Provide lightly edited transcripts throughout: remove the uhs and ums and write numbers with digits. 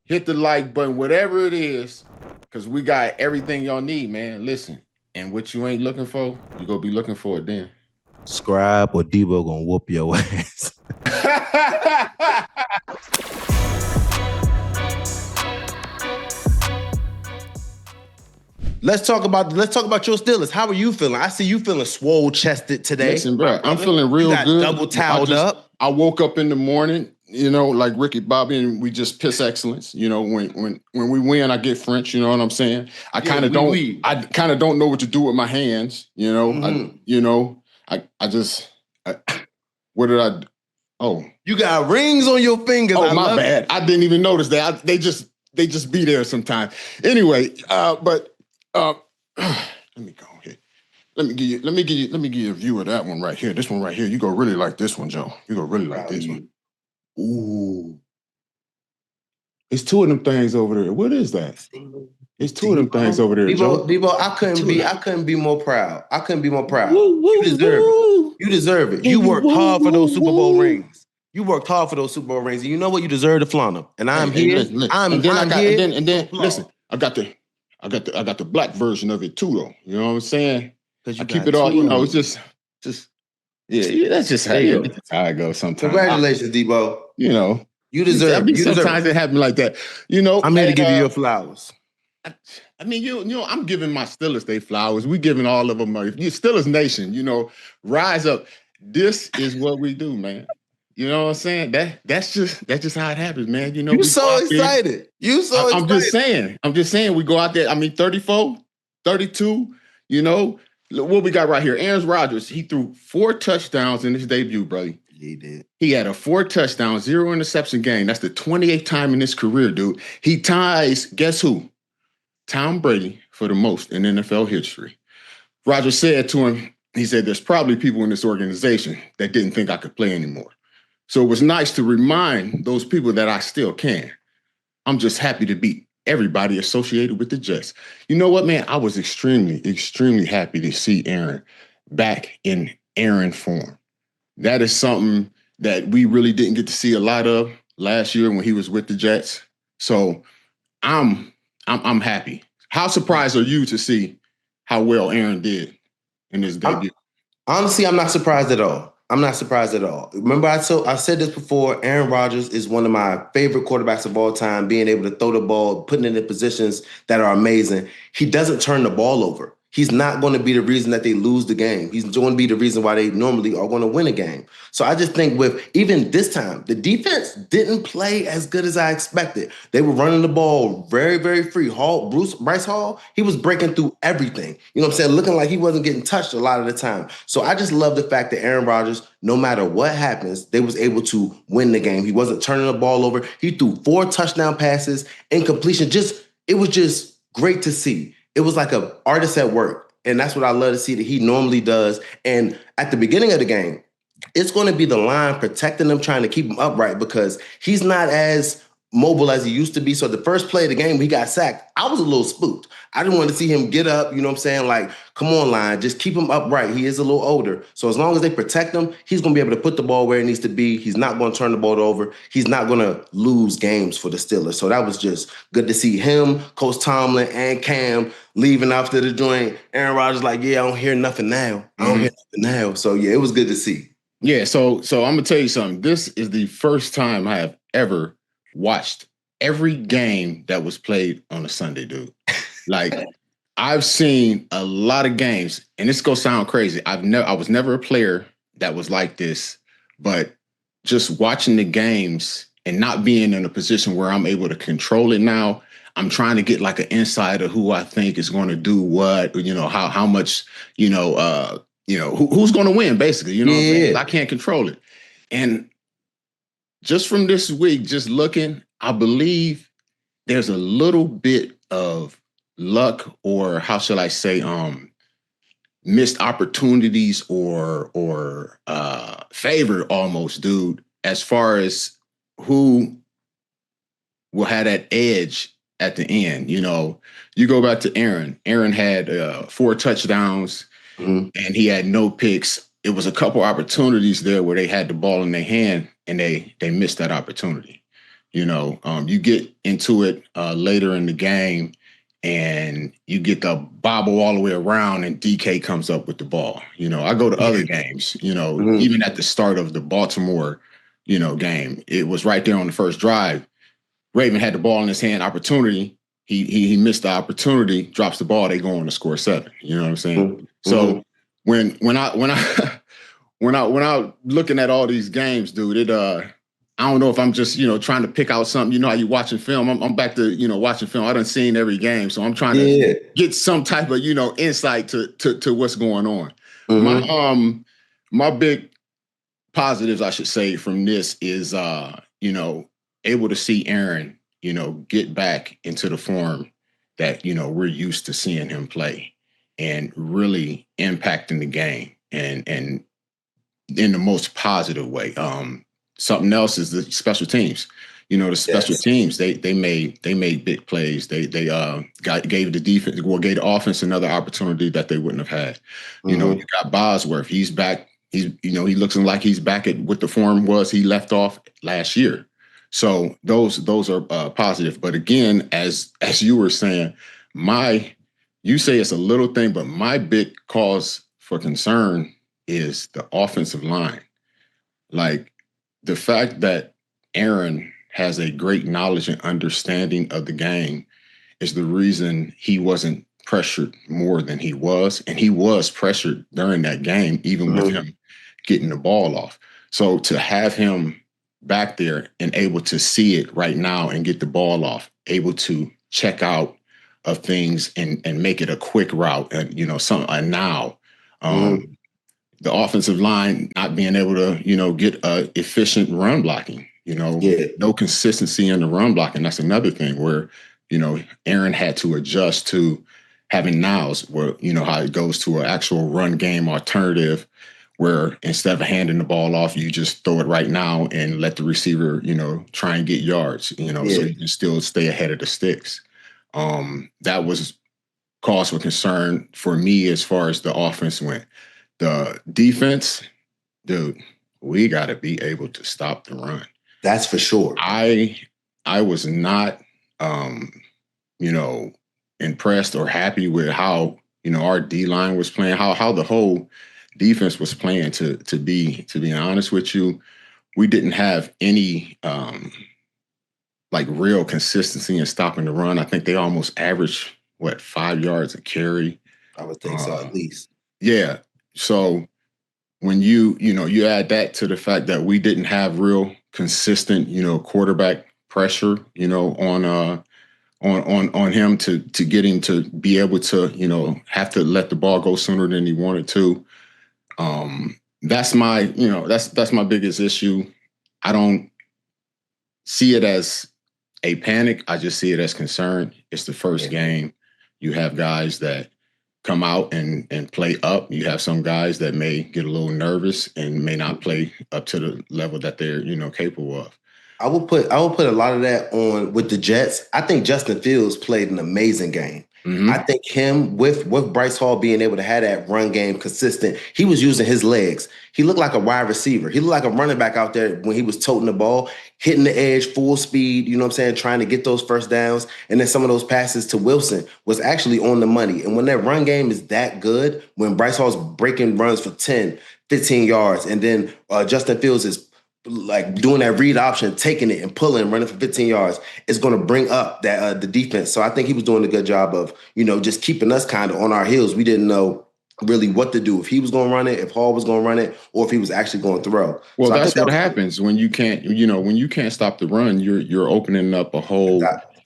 hit the like button, whatever it is, because we got everything y'all need, man. Listen, and what you ain't looking for, you gonna be looking for it then. Subscribe or Deebo gonna whoop your ass. Let's talk about your Steelers. How are you feeling? I see you feeling swole chested today. Listen, bro, I'm feeling real good. Double toweled up. I woke up in the morning, like Ricky Bobby, and we just piss excellence. When we win, I get French. You know what I'm saying? I kind of don't know what to do with my hands. What did I do? Oh, you got rings on your fingers. Oh, my bad. I didn't even notice that. They just be there sometimes. Anyway, but let me go here. Let me give you a view of that one right here. This one right here. You go really like this one, Joe. You go really like this one. Ooh. It's two of them things over there. What is that? It's two of them things over there, Joe. Deebo, I couldn't be more proud. I couldn't be more proud. You deserve it. You deserve it. You worked hard for those Super Bowl rings. You worked hard for those Super Bowl rings. And you know what? You deserve to flaunt them. And I'm here. And then listen, I got the black version of it too, though. You know what I'm saying? I keep it all, it's just that's just how it goes sometimes. Congratulations, Deebo. You deserve it. Sometimes it happens like that. I'm here to give you your flowers. I mean, I'm giving my Steelers their flowers. We giving all of them money. Steelers Nation, rise up. This is what we do, man. You know what I'm saying? That's just how it happens, man. You so excited. I'm just saying we go out there. I mean, 34, 32, what we got right here. Aaron Rodgers, he threw 4 touchdowns in his debut, buddy. He did. He had a 4 touchdown, 0 interception game. That's the 28th time in his career, dude. He ties, guess who? Tom Brady for the most in NFL history. Rodgers said to him, he said, there's probably people in this organization that didn't think I could play anymore. So it was nice to remind those people that I still can. I'm just happy to beat everybody associated with the Jets. You know what, man? I was extremely, extremely happy to see Aaron back in Aaron form. That is something that we really didn't get to see a lot of last year when he was with the Jets. So I'm happy. How surprised are you to see how well Aaron did in his debut? Honestly, I'm not surprised at all. Remember, I said this before. Aaron Rodgers is one of my favorite quarterbacks of all time, being able to throw the ball, putting it in positions that are amazing. He doesn't turn the ball over. He's not going to be the reason that they lose the game. He's going to be the reason why they normally are going to win a game. So I just think with even this time, the defense didn't play as good as I expected. They were running the ball very, very free. Bryce Hall, he was breaking through everything. You know what I'm saying? Looking like he wasn't getting touched a lot of the time. So I just love the fact that Aaron Rodgers, no matter what happens, they was able to win the game. He wasn't turning the ball over. He threw 4 touchdown passes, incompletion. It was just great to see. It was like an artist at work. And that's what I love to see that he normally does. And at the beginning of the game, it's going to be the line protecting him, trying to keep him upright because he's not as mobile as he used to be. So the first play of the game, he got sacked. I was a little spooked. I didn't want to see him get up, you know what I'm saying? Like, come on, line, just keep him upright. He is a little older. So as long as they protect him, he's going to be able to put the ball where it needs to be. He's not going to turn the ball over. He's not going to lose games for the Steelers. So that was just good to see him, Coach Tomlin, and Cam leaving after the joint. Aaron Rodgers like, yeah, I don't hear nothing now. So, yeah, it was good to see. Yeah, so I'm going to tell you something. This is the first time I have ever watched every game that was played on a Sunday, dude. Like, I've seen a lot of games, and this is gonna sound crazy. I was never a player that was like this, but just watching the games and not being in a position where I'm able to control it now, I'm trying to get like an insight of who I think is going to do what, how much, who's going to win, basically. What I'm saying? I can't control it, and just from this week, just looking, I believe there's a little bit of luck, or how shall I say, missed opportunities or favor almost, dude, as far as who will have that edge at the end. You go back to Aaron. Aaron had 4 touchdowns and he had no picks. It was a couple opportunities there where they had the ball in their hand and they missed that opportunity. You get into it later in the game, and you get the bobble all the way around, and DK comes up with the ball. I go to other games. Even at the start of the Baltimore, game, it was right there on the first drive. Raven had the ball in his hand, opportunity. He missed the opportunity, drops the ball. They go on to score 7. You know what I'm saying? So when I when I looking at all these games, dude, I don't know if I'm just trying to pick out something. How you watching film. I'm back to watching film. I done seen every game, so I'm trying to get some type of insight to what's going on. My big positives, I should say, from this is able to see Aaron get back into the form that we're used to seeing him play, and really impacting the game and in the most positive way. Something else is the special teams. The special teams, they made big plays. They gave the defense, gave the offense another opportunity that they wouldn't have had. You got Bosworth. He's back. He looks like he's back at what the form was he left off last year. So those are positive. But again, as you were saying, you say it's a little thing, but my big cause for concern is the offensive line. Like, the fact that Aaron has a great knowledge and understanding of the game is the reason he wasn't pressured more than he was. And he was pressured during that game, even with him getting the ball off. So to have him back there and able to see it right now and get the ball off, able to check out of things and make it a quick route and, the offensive line not being able to, get efficient run blocking, no consistency in the run blocking. That's another thing where, Aaron had to adjust to having nows where, how it goes to an actual run game alternative where instead of handing the ball off, you just throw it right now and let the receiver, try and get yards, so you can still stay ahead of the sticks. That was cause for concern for me as far as the offense went. The defense, dude, we got to be able to stop the run. That's for sure. I was not, impressed or happy with how, our D-line was playing, how the whole defense was playing. To be honest with you, we didn't have any real consistency in stopping the run. I think they almost averaged 5 yards a carry. I would think so, at least. Yeah. So when you add that to the fact that we didn't have real consistent, quarterback pressure, on him to get him to be able to, have to let the ball go sooner than he wanted to. That's my, that's my biggest issue. I don't see it as a panic. I just see it as concern. It's the first game. You have guys that come out and play up. You have some guys that may get a little nervous and may not play up to the level that they're, capable of. I will put a lot of that on with the Jets. I think Justin Fields played an amazing game. I think him with Bryce Hall being able to have that run game consistent, he was using his legs. He looked like a wide receiver. He looked like a running back out there when he was toting the ball, hitting the edge full speed, trying to get those first downs. And then some of those passes to Wilson was actually on the money. And when that run game is that good, when Bryce Hall's breaking runs for 10, 15 yards, and then Justin Fields is doing that read option, taking it and pulling, running for 15 yards, is going to bring up that the defense. So I think he was doing a good job of, just keeping us kind of on our heels. We didn't know really what to do, if he was going to run it, if Hall was going to run it, or if he was actually going to throw. Well, so that's what happens when you can't, when you can't stop the run, you're opening up a whole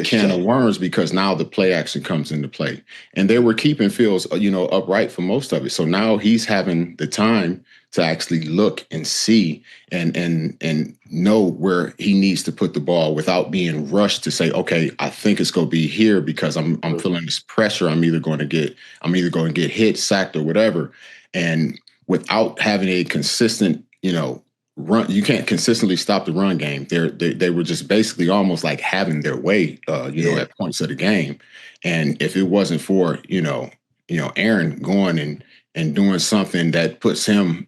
can of worms, because now the play action comes into play. And they were keeping Fields, upright for most of it. So now he's having the time to actually look and see and know where he needs to put the ball without being rushed to say, okay, I think it's going to be here because I'm feeling this pressure. I'm either going to get hit, sacked, or whatever. And without having a consistent, run, you can't consistently stop the run game. They were just basically almost like having their way, at points of the game. And if it wasn't for, Aaron going and doing something that puts him,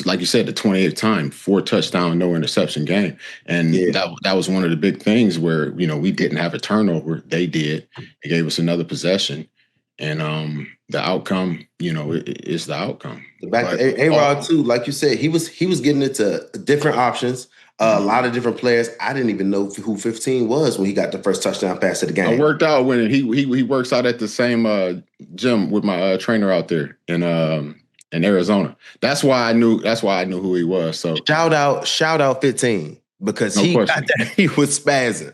like you said, the 28th time, 4 touchdown, no interception game. And that was one of the big things where, we didn't have a turnover. They did. It gave us another possession. And the outcome, is the outcome. Back to A-Rod too, like you said, he was getting into different options. A lot of different players. I didn't even know who 15 was when he got the first touchdown pass of the game. I worked out when he works out at the same gym with my trainer out there in Arizona. That's why I knew who he was. So shout out 15 because he was spazzing.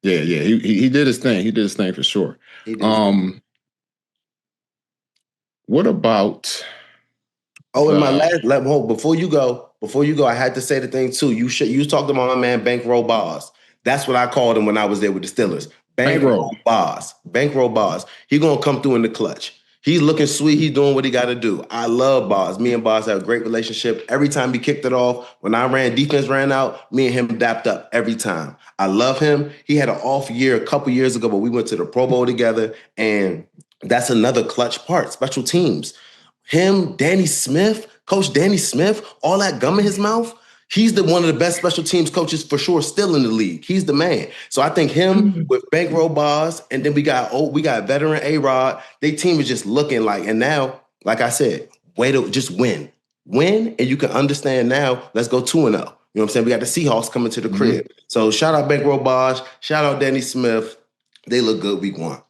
Yeah. He did his thing. He did his thing for sure. What about? In my last before you go, I had to say the thing too. You talked about my man Bankroll Bars. That's what I called him when I was there with the Steelers. Bankroll Bars. Bankroll Bars. He gonna come through in the clutch. He's looking sweet. He's doing what he got to do. I love Bars. Me and Bars have a great relationship. Every time he kicked it off, when defense ran out, me and him dapped up every time. I love him. He had an off year a couple years ago, but we went to the Pro Bowl together, and that's another clutch part, special teams. Him, Danny Smith, Coach Danny Smith, all that gum in his mouth. He's one of the best special teams coaches for sure, still in the league. He's the man. So I think him with Bankroll Bars, and then we got veteran A-Rod. They team is just looking like, and now, like I said, way to just win, and you can understand now. Let's go 2-0. You know what I'm saying? We got the Seahawks coming to the crib. So shout out Bankroll Bars, shout out Danny Smith. They look good week 1.